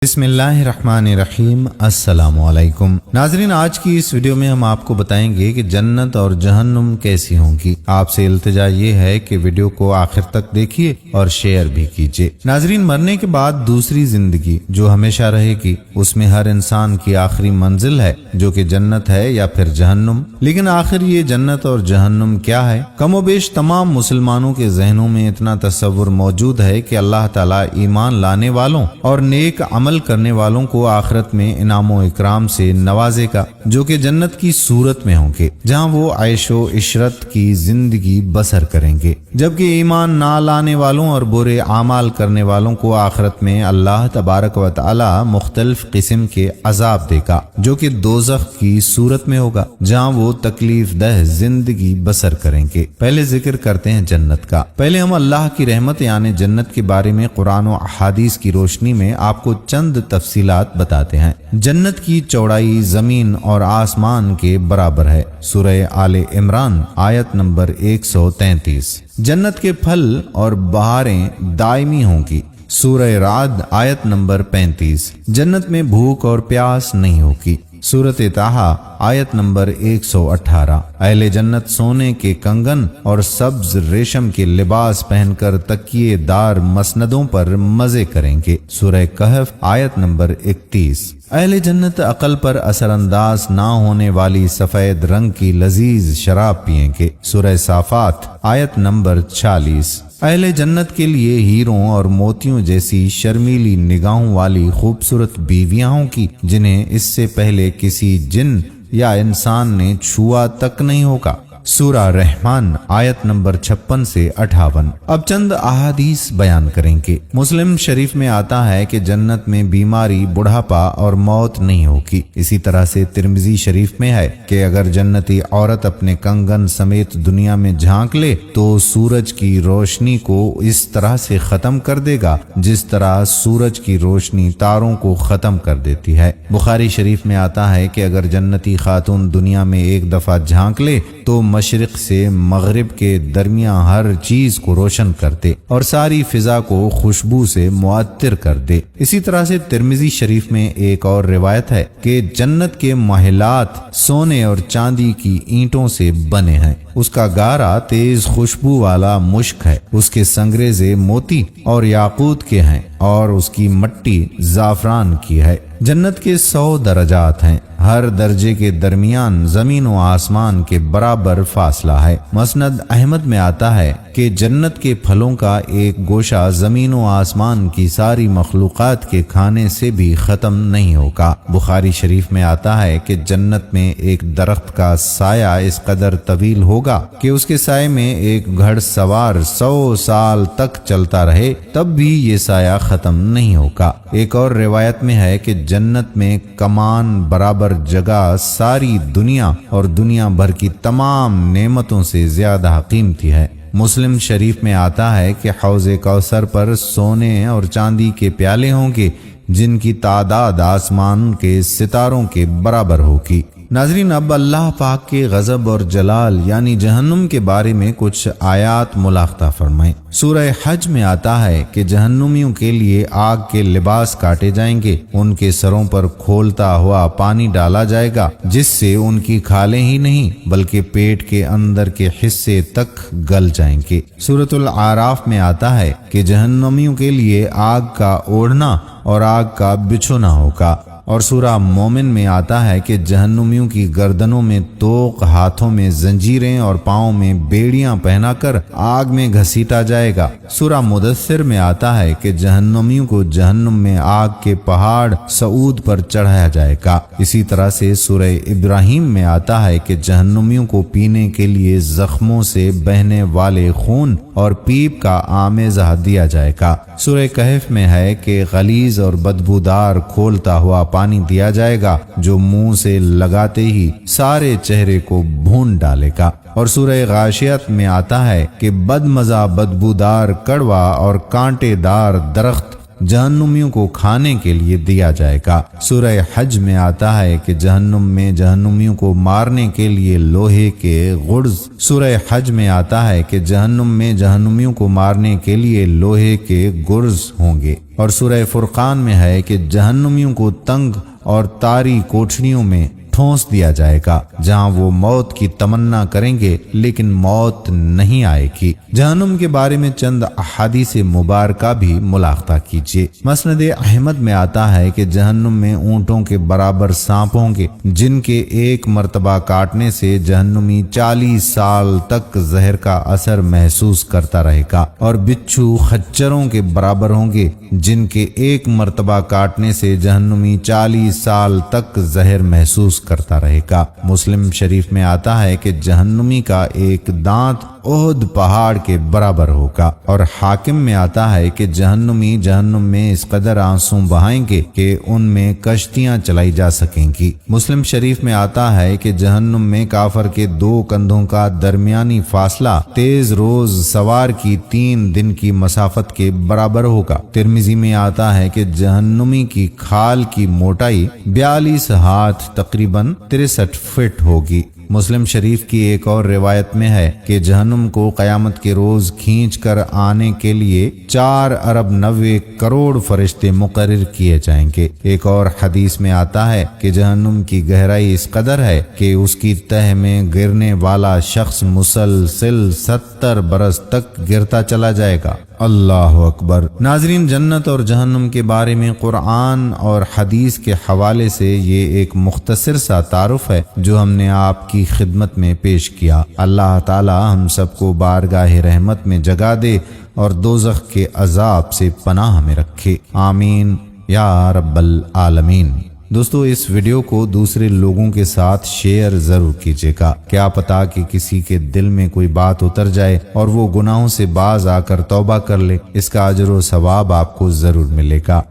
بسم اللہ الرحمن الرحیم۔ السلام علیکم ناظرین، آج کی اس ویڈیو میں ہم آپ کو بتائیں گے کہ جنت اور جہنم کیسی ہوں گی۔ آپ سے التجا یہ ہے کہ ویڈیو کو آخر تک دیکھیے اور شیئر بھی کیجیے۔ ناظرین، مرنے کے بعد دوسری زندگی جو ہمیشہ رہے گی، اس میں ہر انسان کی آخری منزل ہے جو کہ جنت ہے یا پھر جہنم۔ لیکن آخر یہ جنت اور جہنم کیا ہے؟ کم و بیش تمام مسلمانوں کے ذہنوں میں اتنا تصور موجود ہے کہ اللہ تعالیٰ ایمان لانے والوں اور نیک عمل کرنے والوں کو آخرت میں انعام و اکرام سے نوازے گا، جو کہ جنت کی صورت میں ہوں گے، جہاں وہ عیش و عشرت کی زندگی بسر کریں گے، جبکہ ایمان نہ لانے والوں اور برے اعمال کرنے والوں کو آخرت میں اللہ تبارک و تعالی مختلف قسم کے عذاب دے گا، جو کہ دوزخ کی صورت میں ہوگا، جہاں وہ تکلیف دہ زندگی بسر کریں گے۔ پہلے ذکر کرتے ہیں جنت کا۔ پہلے ہم اللہ کی رحمت یعنی جنت کے بارے میں قرآن و احادیث کی روشنی میں آپ کو چند تفصیلات بتاتے ہیں۔ جنت کی چوڑائی زمین اور آسمان کے برابر ہے۔ سورہ آل عمران آیت نمبر 133۔ جنت کے پھل اور بہاریں دائمی ہوں گی۔ سورہ رعد آیت نمبر 35۔ جنت میں بھوک اور پیاس نہیں ہوگی۔ سورۃ طٰہٰ آیت نمبر 118۔ اہل جنت سونے کے کنگن اور سبز ریشم کے لباس پہن کر تکیے دار مسندوں پر مزے کریں گے۔ سورہ کہف آیت نمبر 31۔ اہل جنت عقل پر اثر انداز نہ ہونے والی سفید رنگ کی لذیذ شراب پیئیں گے۔ سورہ صافات آیت نمبر 46۔ اہل جنت کے لیے ہیروں اور موتیوں جیسی شرمیلی نگاہوں والی خوبصورت بیویاں ہوں گی، جنہیں اس سے پہلے کسی جن یا انسان نے چھوا تک نہیں ہوگا۔ سورہ رحمان آیت نمبر 56 سے 58۔ اب چند احادیث بیان کریں گے۔ مسلم شریف میں آتا ہے کہ جنت میں بیماری، بڑھاپا اور موت نہیں ہوگی۔ اسی طرح سے ترمذی شریف میں ہے کہ اگر جنتی عورت اپنے کنگن سمیت دنیا میں جھانک لے تو سورج کی روشنی کو اس طرح سے ختم کر دے گا جس طرح سورج کی روشنی تاروں کو ختم کر دیتی ہے۔ بخاری شریف میں آتا ہے کہ اگر جنتی خاتون دنیا میں ایک دفعہ جھانک لے تو مشرق سے مغرب کے درمیان ہر چیز کو روشن کر دے اور ساری فضا کو خوشبو سے معطر کر دے۔ اسی طرح سے ترمذی شریف میں ایک اور روایت ہے کہ جنت کے محلات سونے اور چاندی کی اینٹوں سے بنے ہیں۔ اس کا گارا تیز خوشبو والا مشک ہے، اس کے سنگریزے موتی اور یاقوت کے ہیں اور اس کی مٹی زعفران کی ہے۔ جنت کے 100 درجات ہیں، ہر درجے کے درمیان زمین و آسمان کے برابر فاصلہ ہے۔ مسند احمد میں آتا ہے کہ جنت کے پھلوں کا ایک گوشہ زمین و آسمان کی ساری مخلوقات کے کھانے سے بھی ختم نہیں ہوگا۔ بخاری شریف میں آتا ہے کہ جنت میں ایک درخت کا سایہ اس قدر طویل ہوگا کہ اس کے سائے میں ایک گھڑ سوار 100 سال تک چلتا رہے تب بھی یہ سایہ ختم نہیں ہوگا۔ ایک اور روایت میں ہے کہ جنت میں کمان برابر جگہ ساری دنیا اور دنیا بھر کی تمام نعمتوں سے زیادہ قیمتی ہے۔ مسلم شریف میں آتا ہے کہ حوض کوثر پر سونے اور چاندی کے پیالے ہوں گے جن کی تعداد آسمان کے ستاروں کے برابر ہوگی۔ ناظرین، اب اللہ پاک کے غضب اور جلال یعنی جہنم کے بارے میں کچھ آیات ملاحظہ فرمائیں۔ سورہ حج میں آتا ہے کہ جہنمیوں کے لیے آگ کے لباس کاٹے جائیں گے، ان کے سروں پر کھولتا ہوا پانی ڈالا جائے گا جس سے ان کی کھالیں ہی نہیں بلکہ پیٹ کے اندر کے حصے تک گل جائیں گے۔ سورۃ الاعراف میں آتا ہے کہ جہنمیوں کے لیے آگ کا اوڑھنا اور آگ کا بچھونا ہوگا۔ اور سورہ مومن میں آتا ہے کہ جہنمیوں کی گردنوں میں توق، ہاتھوں میں زنجیریں اور پاؤں میں بیڑیاں پہنا کر آگ میں گھسیٹا جائے گا۔ سورہ مدثر میں آتا ہے کہ جہنمیوں کو جہنم میں آگ کے پہاڑ صعود پر چڑھایا جائے گا۔ اسی طرح سے سورہ ابراہیم میں آتا ہے کہ جہنمیوں کو پینے کے لیے زخموں سے بہنے والے خون اور پیپ کا آمیزہ دیا جائے گا۔ سورہ کہف میں ہے کہ غلیظ اور بدبودار کھولتا ہوا پانی دیا جائے گا جو منہ سے لگاتے ہی سارے چہرے کو بھون ڈالے گا۔ اور سورہ غاشیت میں آتا ہے کہ بدمزہ، بدبودار، کڑوا اور کانٹے دار درخت جہنمیوں کو کھانے کے لیے دیا جائے گا۔ سورہ حج میں آتا ہے کہ جہنم میں جہنمیوں کو مارنے کے لیے لوہے کے غرز سورہ حج میں آتا ہے کہ جہنم میں جہنمیوں کو مارنے کے لیے لوہے کے گرز ہوں گے۔ اور سورہ فرقان میں ہے کہ جہنمیوں کو تنگ اور تاری کوٹھریوں میں ٹھونس دیا جائے گا جہاں وہ موت کی تمنا کریں گے لیکن موت نہیں آئے گی۔ جہنم کے بارے میں چند احادیث مبارکہ بھی ملاحظہ کیجیے۔ مسند احمد میں آتا ہے کہ جہنم میں اونٹوں کے برابر سانپ ہوں گے جن کے ایک مرتبہ کاٹنے سے جہنمی 40 سال تک زہر کا اثر محسوس کرتا رہے گا، اور بچھو خچروں کے برابر ہوں گے جن کے ایک مرتبہ کاٹنے سے جہنمی 40 سال تک زہر محسوس کرتا رہے گا۔ مسلم شریف میں آتا ہے کہ جہنمی کا ایک دانت احد پہاڑ کے برابر ہوگا، اور حاکم میں آتا ہے کہ جہنمی جہنم میں اس قدر آنسو بہائیں گے کہ ان میں کشتیاں چلائی جا سکیں گی۔ مسلم شریف میں آتا ہے کہ جہنم میں کافر کے 2 کندھوں کا درمیانی فاصلہ تیز روز سوار کی 3 دن کی مسافت کے برابر ہوگا۔ ترمذی میں آتا ہے کہ جہنمی کی کھال کی موٹائی 42 ہاتھ تقریباً 63 فٹ ہوگی۔ مسلم شریف کی ایک اور روایت میں ہے کہ جہنم کو قیامت کے روز کھینچ کر آنے کے لیے 4 ارب 90 کروڑ فرشتے مقرر کیے جائیں گے۔ ایک اور حدیث میں آتا ہے کہ جہنم کی گہرائی اس قدر ہے کہ اس کی تہ میں گرنے والا شخص مسلسل 70 برس تک گرتا چلا جائے گا۔ اللہ اکبر۔ ناظرین، جنت اور جہنم کے بارے میں قرآن اور حدیث کے حوالے سے یہ ایک مختصر سا تعارف ہے جو ہم نے آپ کی خدمت میں پیش کیا۔ اللہ تعالی ہم سب کو بارگاہ رحمت میں جگہ دے اور دوزخ کے عذاب سے پناہ میں رکھے، آمین یا رب العالمین۔ دوستو، اس ویڈیو کو دوسرے لوگوں کے ساتھ شیئر ضرور کیجیے گا، کیا پتا کہ کسی کے دل میں کوئی بات اتر جائے اور وہ گناہوں سے باز آ کر توبہ کر لے۔ اس کا اجر و ثواب آپ کو ضرور ملے گا۔